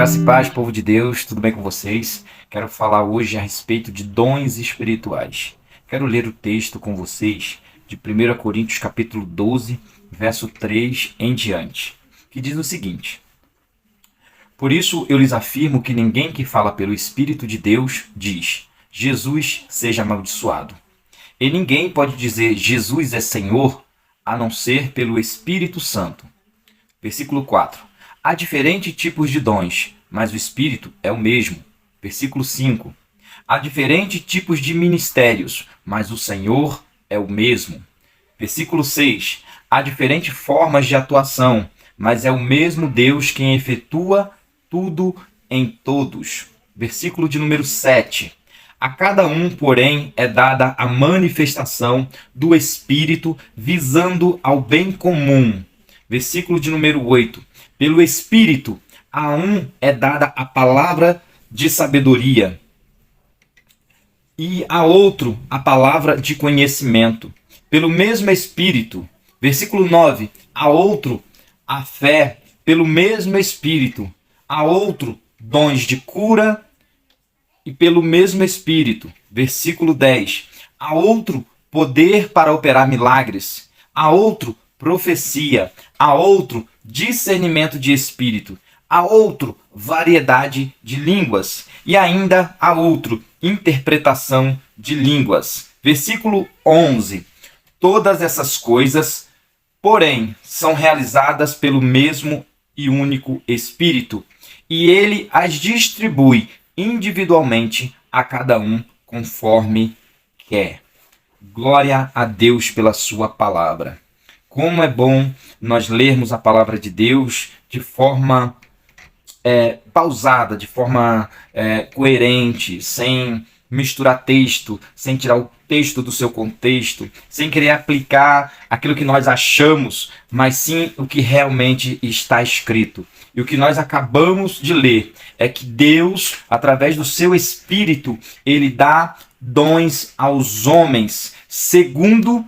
Graça e paz, povo de Deus, tudo bem com vocês? Quero falar hoje a respeito de dons espirituais. Quero ler o texto com vocês de 1 Coríntios capítulo 12, verso 3 em diante, que diz o seguinte: Por isso eu lhes afirmo que ninguém que fala pelo Espírito de Deus diz, Jesus seja amaldiçoado. E ninguém pode dizer Jesus é Senhor, a não ser pelo Espírito Santo. Versículo 4. Há diferentes tipos de dons, mas o Espírito é o mesmo. Versículo 5. Há diferentes tipos de ministérios, mas o Senhor é o mesmo. Versículo 6. Há diferentes formas de atuação, mas é o mesmo Deus quem efetua tudo em todos. Versículo de número 7. A cada um, porém, é dada a manifestação do Espírito visando ao bem comum. Versículo de número 8. Pelo Espírito, a um é dada a palavra de sabedoria e a outro a palavra de conhecimento. Pelo mesmo Espírito. Versículo 9. A outro a fé pelo mesmo Espírito. A outro dons de cura e pelo mesmo Espírito. Versículo 10. A outro poder para operar milagres. A outro profecia, a outro discernimento de espírito, a outro variedade de línguas e ainda a outro interpretação de línguas. Versículo 11. Todas essas coisas, porém, são realizadas pelo mesmo e único Espírito, e ele as distribui individualmente a cada um conforme quer. Glória a Deus pela sua palavra. Como é bom nós lermos a palavra de Deus de forma pausada, de forma coerente, sem misturar texto, sem tirar o texto do seu contexto, sem querer aplicar aquilo que nós achamos, mas sim o que realmente está escrito. E o que nós acabamos de ler é que Deus, através do seu Espírito, ele dá dons aos homens, segundo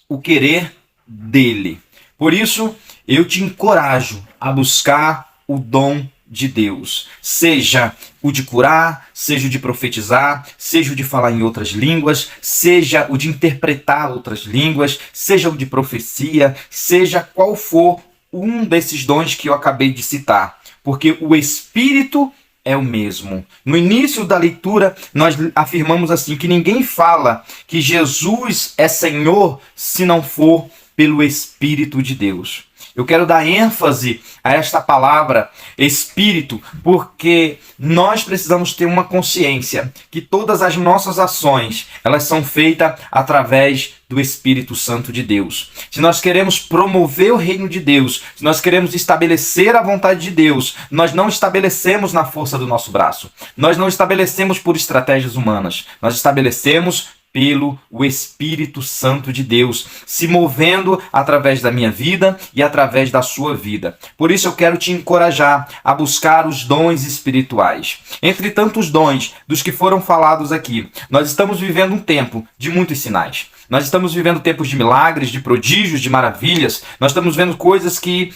o querer dele. Por isso, eu te encorajo a buscar o dom de Deus. Seja o de curar, seja o de profetizar, seja o de falar em outras línguas, seja o de interpretar outras línguas, seja o de profecia, seja qual for um desses dons que eu acabei de citar. Porque o Espírito é o mesmo. No início da leitura, nós afirmamos assim, que ninguém fala que Jesus é Senhor se não for pelo Espírito de Deus. Eu quero dar ênfase a esta palavra Espírito, porque nós precisamos ter uma consciência que todas as nossas ações, elas são feitas através do Espírito Santo de Deus. Se nós queremos promover o reino de Deus, se nós queremos estabelecer a vontade de Deus, nós não estabelecemos na força do nosso braço. Nós não estabelecemos por estratégias humanas. Nós estabelecemos pelo o Espírito Santo de Deus, se movendo através da minha vida e através da sua vida. Por isso eu quero te encorajar a buscar os dons espirituais. Entre tantos dons dos que foram falados aqui, nós estamos vivendo um tempo de muitos sinais. Nós estamos vivendo tempos de milagres, de prodígios, de maravilhas. Nós estamos vendo coisas que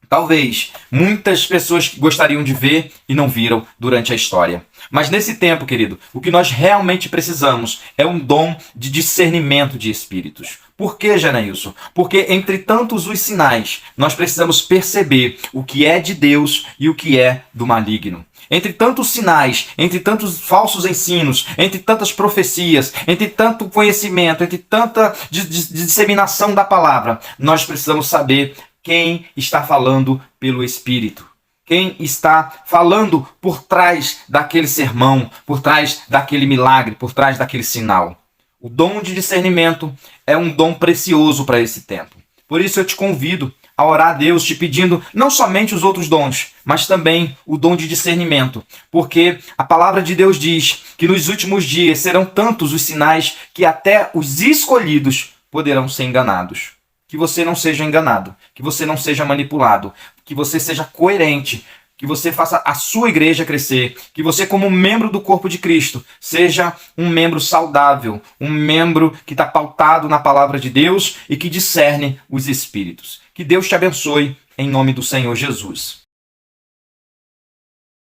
talvez muitas pessoas gostariam de ver e não viram durante a história. Mas nesse tempo, querido, o que nós realmente precisamos é um dom de discernimento de espíritos. Por que, Janailson? Porque entre tantos os sinais, nós precisamos perceber o que é de Deus e o que é do maligno. Entre tantos sinais, entre tantos falsos ensinos, entre tantas profecias, entre tanto conhecimento, entre tanta disseminação da palavra, nós precisamos saber quem está falando pelo Espírito. Quem está falando por trás daquele sermão, por trás daquele milagre, por trás daquele sinal. O dom de discernimento é um dom precioso para esse tempo. Por isso eu te convido a orar a Deus te pedindo não somente os outros dons, mas também o dom de discernimento. Porque a palavra de Deus diz que nos últimos dias serão tantos os sinais que até os escolhidos poderão ser enganados. Que você não seja enganado, que você não seja manipulado, que você seja coerente, que você faça a sua igreja crescer, que você, como membro do corpo de Cristo, seja um membro saudável, um membro que está pautado na palavra de Deus e que discerne os espíritos. Que Deus te abençoe, em nome do Senhor Jesus.